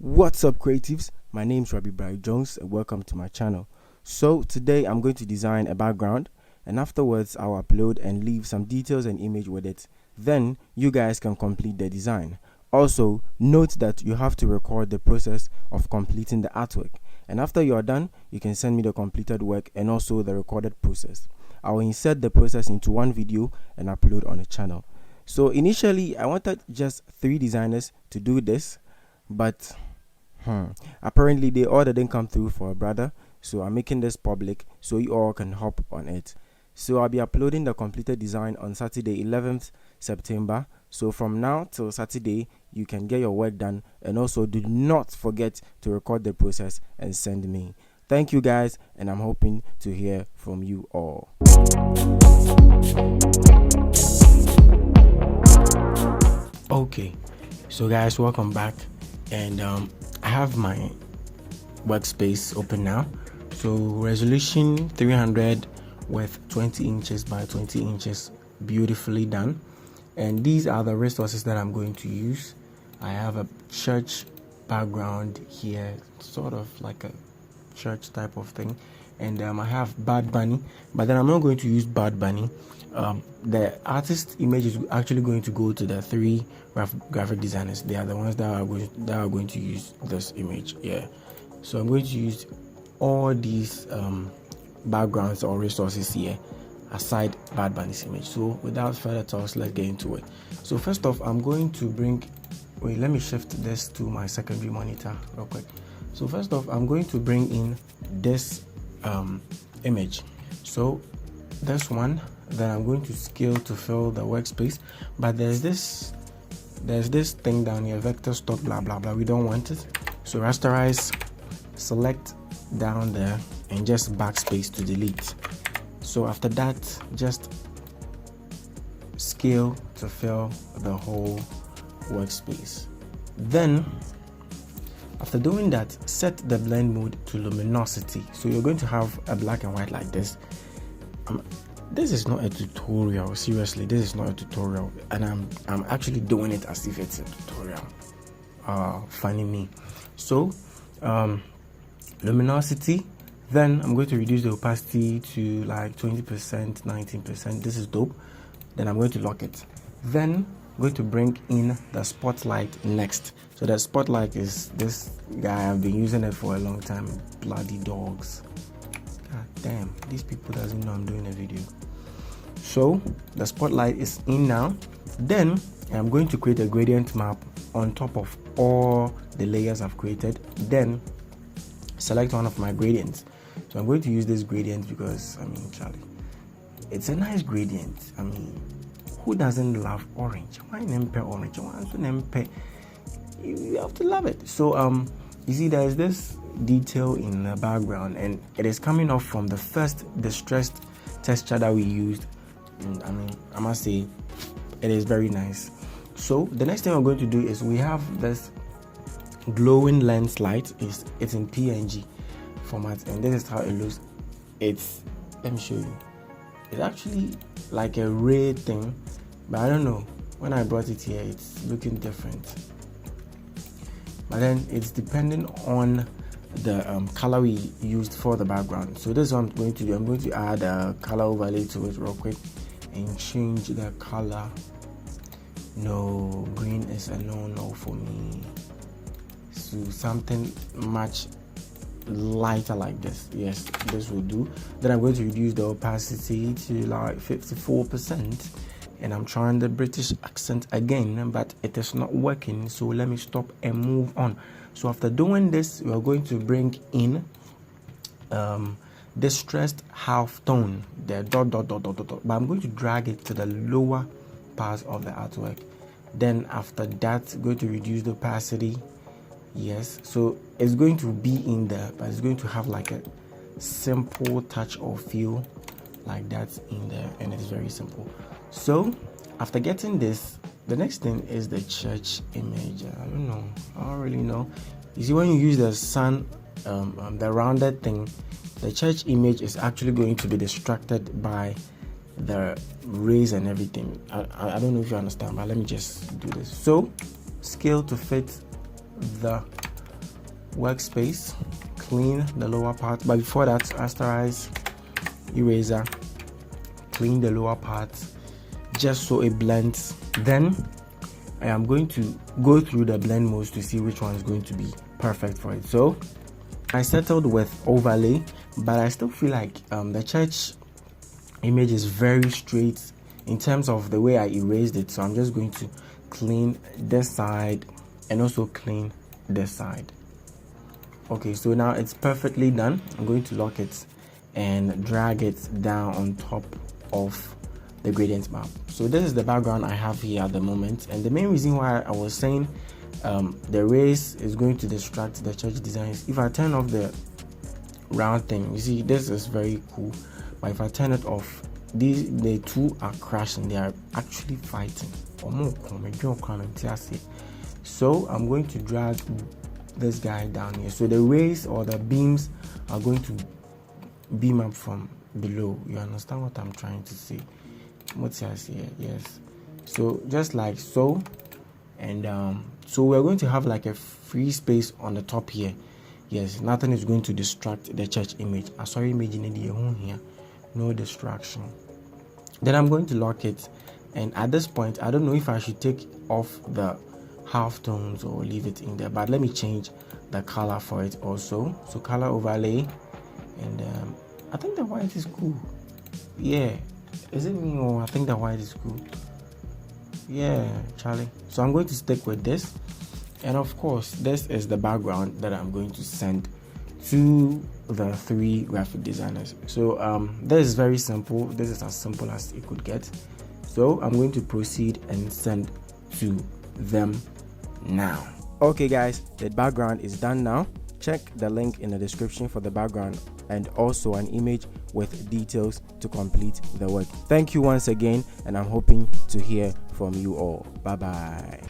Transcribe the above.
What's up, creatives? My name's Robbie Bright Jones and welcome to my channel. So today I'm going to design a background and afterwards I'll upload and leave some details and image with it. Then you guys can complete the design. Also note that you have to record the process of completing the artwork, and after you are done you can send me the completed work and also the recorded process. I will insert the process into one video and upload on the channel. So initially I wanted just 3 designers to do this, but apparently they all didn't come through for a brother, so I'm making this public so you all can hop on it. So I'll be uploading the completed design on Saturday 11th September. So from now till Saturday you can get your work done, and also do not forget to record the process and send me. Thank you guys, and I'm hoping to hear from you all. Okay, so guys, welcome back, and I have my workspace open now. So resolution 300 with 20 inches by 20 inches, beautifully done. And these are the resources that I'm going to use. I have a church background here, sort of like a church type of thing, and I have Bad Bunny, but then I'm not going to use Bad Bunny. The artist image is actually going to go to the 3 graphic designers. They are the ones that are going to use this image. Yeah, so I'm going to use all these backgrounds or resources here aside Bad Bunny's image. So without further talks, let's get into it. So first off, I'm going to let me shift this to my secondary monitor real quick. So first off, I'm going to bring in this image. So this one, then I'm going to scale to fill the workspace, but there's this thing down here, vector stock blah blah blah. We don't want it, so rasterize, select down there, and just backspace to delete. So after that, just scale to fill the whole workspace. Then after doing that, set the blend mode to luminosity. So you're going to have a black and white like this. This is not a tutorial, seriously, this is not a tutorial, and I'm actually doing it as if it's a tutorial. Funny me. So luminosity, then I'm going to reduce the opacity to like 20%, 19%. This is dope. Then I'm going to lock it. Then I'm going to bring in the spotlight next. So the spotlight is this guy. I've been using it for a long time. Bloody dogs. God damn, these people doesn't know I'm doing a video. So the spotlight is in now. Then I'm going to create a gradient map on top of all the layers I've created. Then select one of my gradients. So I'm going to use this gradient because Charlie, it's a nice gradient. Who doesn't love orange? Why nempe orange? Why nempe? You have to love it. So you see there's this detail in the background, and it is coming off from the first distressed texture that we used. I must say it is very nice. So the next thing we're going to do is we have this glowing lens light. It's in PNG format, and this is how it looks. Let me show you. It's actually like a ray thing, but I don't know, when I brought it here it's looking different. But then it's depending on the color we used for the background. So this is what I'm going to do. I'm going to add a color overlay to it real quick and change the color. No, green is a no for me. So something much lighter like this. Yes, this will do. Then I'm going to reduce the opacity to like 54%, and I'm trying the British accent again, but it is not working, so let me stop and move on. So after doing this, we are going to bring in distressed half tone, the dot, but I'm going to drag it to the lower part of the artwork. Then after that, I'm going to reduce the opacity. Yes, so it's going to be in there, but it's going to have like a simple touch or feel like that in there, and it's very simple. So after getting this, the next thing is the church image. I don't really know. You see, when you use the sun, the rounded thing, the church image is actually going to be distracted by the rays and everything. I don't know if you understand, but let me just do this. So scale to fit the workspace, clean the lower part, but before that, rasterize, eraser, clean the lower part just so it blends. Then I am going to go through the blend modes to see which one is going to be perfect for it. So I settled with overlay, but I still feel like the church image is very straight in terms of the way I erased it. So I'm just going to clean this side and also clean this side. Okay, so now it's perfectly done. I'm going to lock it and drag it down on top of the gradient map. So this is the background I have here at the moment, and the main reason why I was saying the race is going to distract the church designs. If I turn off the round thing, you see this is very cool, but if I turn it off, the two are crashing. They are actually fighting. So I'm going to drag this guy down here. So the rays or the beams are going to beam up from below. You understand what I'm trying to say? What's here? Yes. So just like so, and so we're going to have like a free space on the top here. Yes, nothing is going to distract the church image. I saw image in the home here, no distraction. Then I'm going to lock it, and at this point I don't know if I should take off the half tones or leave it in there, but let me change the color for it also. So color overlay, and I think the white is cool. Yeah, is it me or I think the white is cool? Yeah, Charlie. So I'm going to stick with this, and of course this is the background that I'm going to send to the 3 graphic designers. So this is very simple. This is as simple as it could get. So I'm going to proceed and send to them now. Okay guys, the background is done now. Check the link in the description for the background and also an image with details to complete the work. Thank you once again, and I'm hoping to hear from you all. Bye bye.